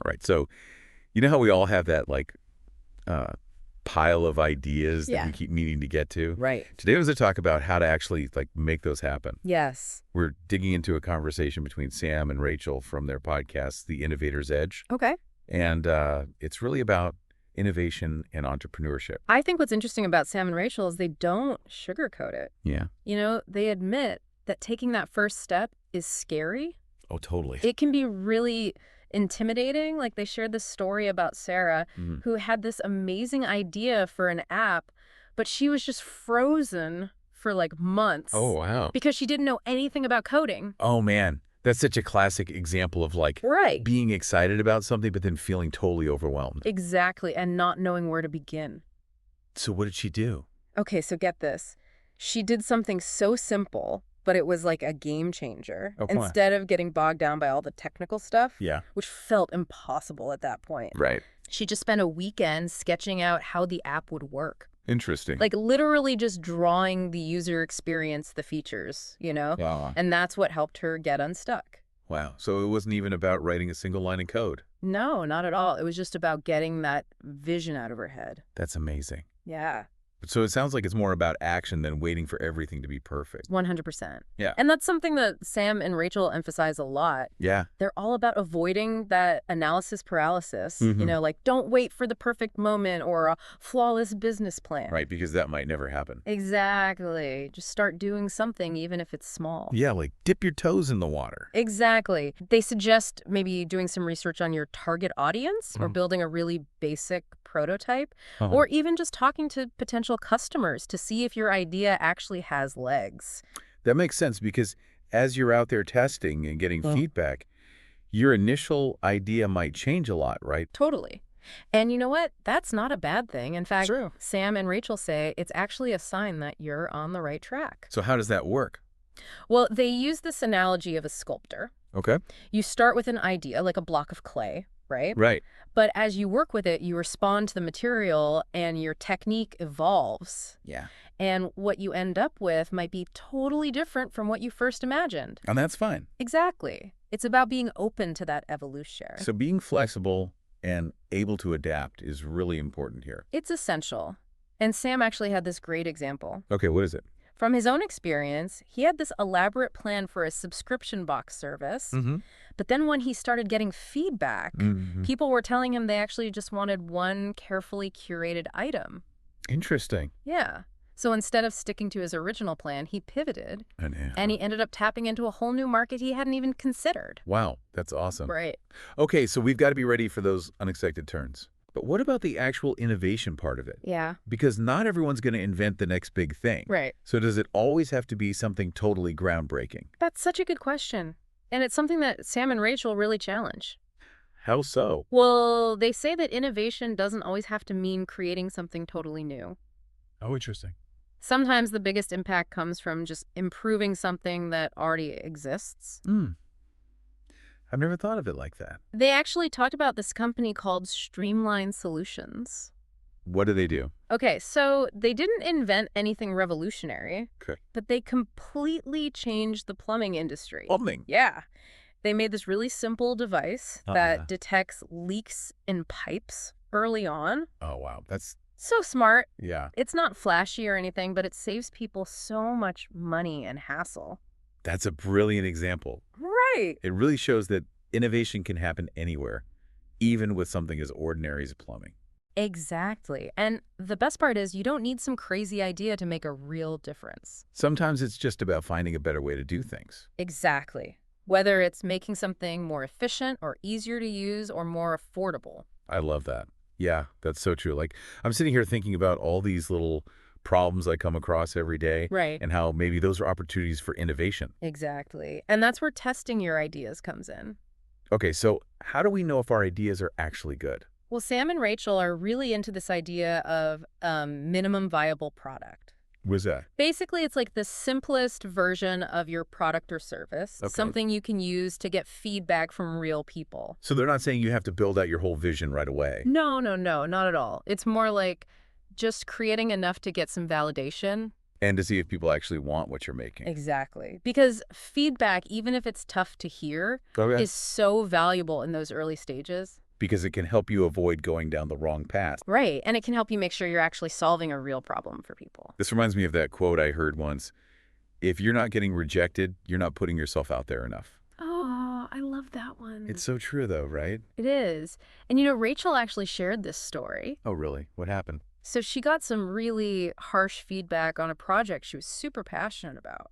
All right. So you know how we all have that uh, pile of ideas that we Yeah. keep meaning to get to? Right. Today was a talk about how to actually make those happen. Yes. We're digging into a conversation between Sam and Rachel from their podcast, The Innovator's Edge. Okay. And it's really about innovation and entrepreneurship. I think what's interesting about Sam and Rachel is they don't sugarcoat it. Yeah. They admit that taking that first step is scary. Oh, totally. It can be really intimidating. Like they shared this story about Sarah, who had this amazing idea for an app, but she was just frozen for like months. Oh, wow. Because she didn't know anything about coding. Oh, man. That's such a classic example of Right. being excited about something, but then feeling totally overwhelmed. Exactly. And not knowing where to begin. So what did she do? Okay, so get this. She did something so simple, but it was like a game changer. Oh, come on. Instead of getting bogged down by all the technical stuff, Yeah. which felt impossible at that point. Right. She just spent a weekend sketching out how the app would work. Interesting. Like literally just drawing the user experience, the features, Yeah. And that's what helped her get unstuck. Wow. So it wasn't even about writing a single line of code. No, not at all. It was just about getting that vision out of her head. That's amazing. Yeah. So it sounds like it's more about action than waiting for everything to be perfect. 100%. Yeah. And that's something that Sam and Rachel emphasize a lot. Yeah. They're all about avoiding that analysis paralysis. Mhm. Like don't wait for the perfect moment or a flawless business plan. Right, because that might never happen. Exactly. Just start doing something even if it's small. Yeah, like dip your toes in the water. Exactly. They suggest maybe doing some research on your target audience or building a really basic prototype or even just talking to potential customers to see if your idea actually has legs. That makes sense because as you're out there testing and getting feedback, your initial idea might change a lot, right? Totally. And you know what? That's not a bad thing. In fact, True. Sam and Rachel say it's actually a sign that you're on the right track. So how does that work? Well, they use this analogy of a sculptor. Okay. You start with an idea, like a block of clay, right? Right. But as you work with it, you respond to the material and your technique evolves. Yeah. And what you end up with might be totally different from what you first imagined. And that's fine. Exactly. It's about being open to that evolution. So being flexible and able to adapt is really important here. It's essential. And Sam actually had this great example. Okay, what is it? From his own experience, he had this elaborate plan for a subscription box service. But then when he started getting feedback, people were telling him they actually just wanted one carefully curated item. Interesting. Yeah. So instead of sticking to his original plan, he pivoted, and he ended up tapping into a whole new market he hadn't even considered. Wow, that's awesome. Right. Okay, so we've got to be ready for those unexpected turns. But what about the actual innovation part of it? Yeah. Because not everyone's going to invent the next big thing. Right. So does it always have to be something totally groundbreaking? That's such a good question. And it's something that Sam and Rachel really challenge. How so? Well, they say that innovation doesn't always have to mean creating something totally new. Oh, interesting. Sometimes the biggest impact comes from just improving something that already exists. I've never thought of it like that. They actually talked about this company called Streamline Solutions. What do they do? Okay, so they didn't invent anything revolutionary, Okay. but they completely changed the plumbing industry. Plumbing. Yeah. They made this really simple device that detects leaks in pipes early on. Oh, wow. That's, So smart. yeah. It's not flashy or anything, but it saves people so much money and hassle. That's a brilliant example. Right. It really shows that innovation can happen anywhere, even with something as ordinary as plumbing. Exactly. And the best part is you don't need some crazy idea to make a real difference. Sometimes it's just about finding a better way to do things. Exactly. Whether it's making something more efficient or easier to use or more affordable. I love that. Yeah, that's so true. Like, I'm sitting here thinking about all these little problems I come across every day. Right. And how maybe those are opportunities for innovation. Exactly. And that's where testing your ideas comes in. Okay, so how do we know if our ideas are actually good? Well, Sam and Rachel are really into this idea of minimum viable product. What's that? Basically, it's like the simplest version of your product or service, Okay. something you can use to get feedback from real people. So they're not saying you have to build out your whole vision right away. No, not at all. It's more like just creating enough to get some validation. And to see if people actually want what you're making. Exactly. Because feedback, even if it's tough to hear, Okay. is so valuable in those early stages. Because it can help you avoid going down the wrong path. Right, and it can help you make sure you're actually solving a real problem for people. This reminds me of that quote I heard once. If you're not getting rejected, you're not putting yourself out there enough. Oh, I love that one. It's so true, though, right? It is. And Rachel actually shared this story. Oh, really? What happened? So she got some really harsh feedback on a project she was super passionate about.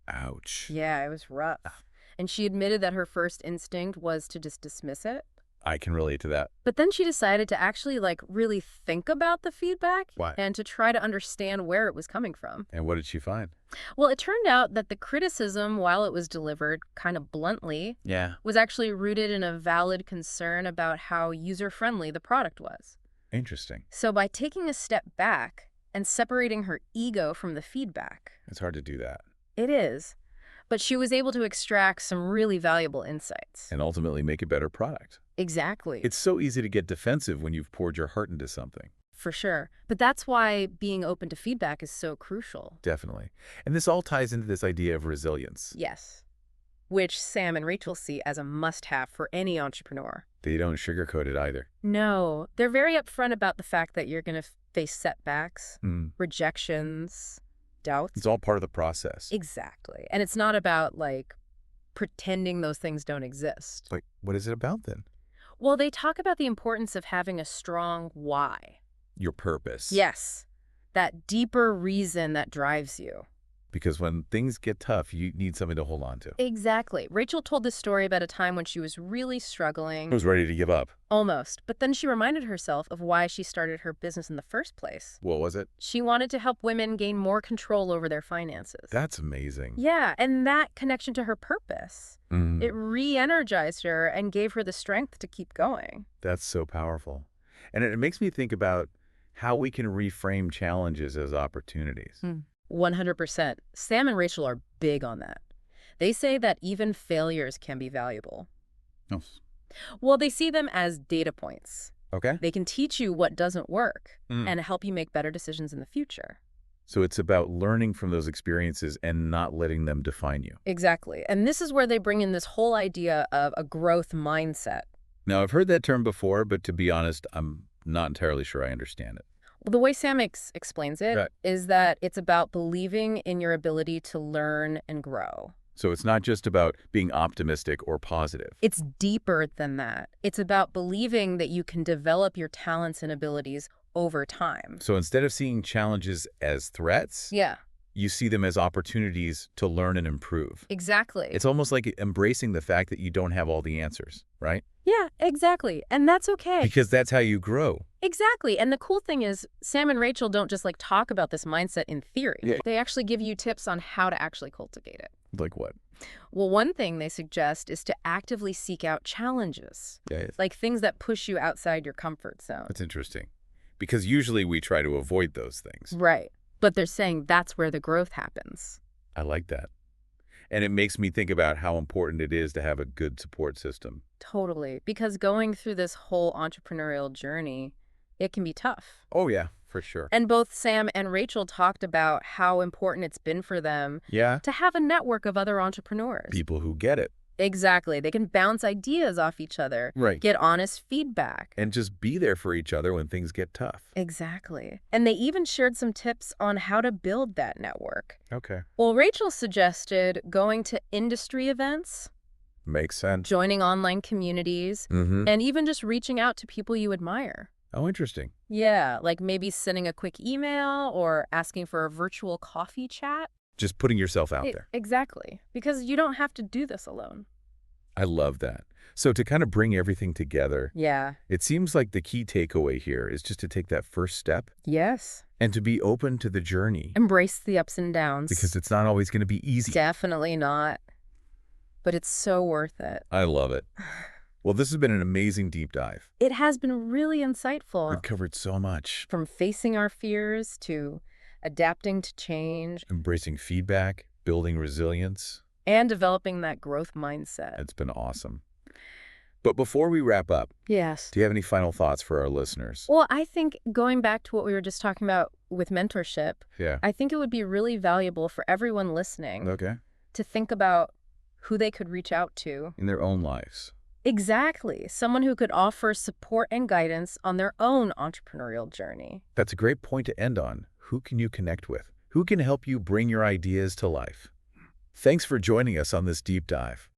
Ouch. Yeah, it was rough. And she admitted that her first instinct was to just dismiss it. I can relate to that. But then she decided to actually, really think about the feedback. Why? And to try to understand where it was coming from. And what did she find? Well, it turned out that the criticism, while it was delivered kind of bluntly, was actually rooted in a valid concern about how user-friendly the product was. Interesting. So by taking a step back and separating her ego from the feedback. It's hard to do that. It is. But she was able to extract some really valuable insights. And ultimately make a better product. Exactly. It's so easy to get defensive when you've poured your heart into something. For sure. But that's why being open to feedback is so crucial. Definitely. And this all ties into this idea of resilience. Yes. Which Sam and Rachel see as a must-have for any entrepreneur. They don't sugarcoat it either. No. They're very upfront about the fact that you're going to face setbacks, rejections, doubts. It's all part of the process. Exactly. And it's not about, pretending those things don't exist. Like, what is it about then? Well, they talk about the importance of having a strong why. Your purpose. Yes. That deeper reason that drives you. Because when things get tough, you need something to hold on to. Exactly. Rachel told this story about a time when she was really struggling. I was ready to give up. Almost. But then she reminded herself of why she started her business in the first place. What was it? She wanted to help women gain more control over their finances. That's amazing. Yeah, and that connection to her purpose. It re-energized her and gave her the strength to keep going. That's so powerful. And it makes me think about how we can reframe challenges as opportunities. 100%. Sam and Rachel are big on that. They say that even failures can be valuable. Oh. Well, they see them as data points. Okay. They can teach you what doesn't work and help you make better decisions in the future. So it's about learning from those experiences and not letting them define you. Exactly. And this is where they bring in this whole idea of a growth mindset. Now, I've heard that term before, but to be honest, I'm not entirely sure I understand it. Well, the way Sam explains it is that it's about believing in your ability to learn and grow. So it's not just about being optimistic or positive. It's deeper than that. It's about believing that you can develop your talents and abilities over time. So instead of seeing challenges as threats, you see them as opportunities to learn and improve. Exactly. It's almost like embracing the fact that you don't have all the answers, right? Yeah, exactly. And that's okay. Because that's how you grow. Exactly. And the cool thing is, Sam and Rachel don't just talk about this mindset in theory. Yeah. They actually give you tips on how to actually cultivate it. Like what? Well, one thing they suggest is to actively seek out challenges. Yeah. Like things that push you outside your comfort zone. That's interesting. Because usually we try to avoid those things. Right. But they're saying that's where the growth happens. I like that. And it makes me think about how important it is to have a good support system. Totally. Because going through this whole entrepreneurial journey, it can be tough. Oh, yeah, for sure. And both Sam and Rachel talked about how important it's been for them to have a network of other entrepreneurs. People who get it. Exactly. They can bounce ideas off each other, get honest feedback. And just be there for each other when things get tough. Exactly. And they even shared some tips on how to build that network. Okay. Well, Rachel suggested going to industry events. Makes sense. Joining online communities, and even just reaching out to people you admire. Oh, interesting. Yeah, like maybe sending a quick email or asking for a virtual coffee chat. Just putting yourself out there. Exactly. Because you don't have to do this alone. I love that. So to kind of bring everything together, it seems like the key takeaway here is just to take that first step. Yes. And to be open to the journey. Embrace the ups and downs. Because it's not always going to be easy. Definitely not. But it's so worth it. I love it. Well, this has been an amazing deep dive. It has been really insightful. We've covered so much. From facing our fears to adapting to change. Embracing feedback, building resilience. And developing that growth mindset. It's been awesome. But before we wrap up, do you have any final thoughts for our listeners? Well, I think going back to what we were just talking about with mentorship, I think it would be really valuable for everyone listening to think about who they could reach out to. In their own lives. Exactly. Someone who could offer support and guidance on their own entrepreneurial journey. That's a great point to end on. Who can you connect with? Who can help you bring your ideas to life? Thanks for joining us on this deep dive.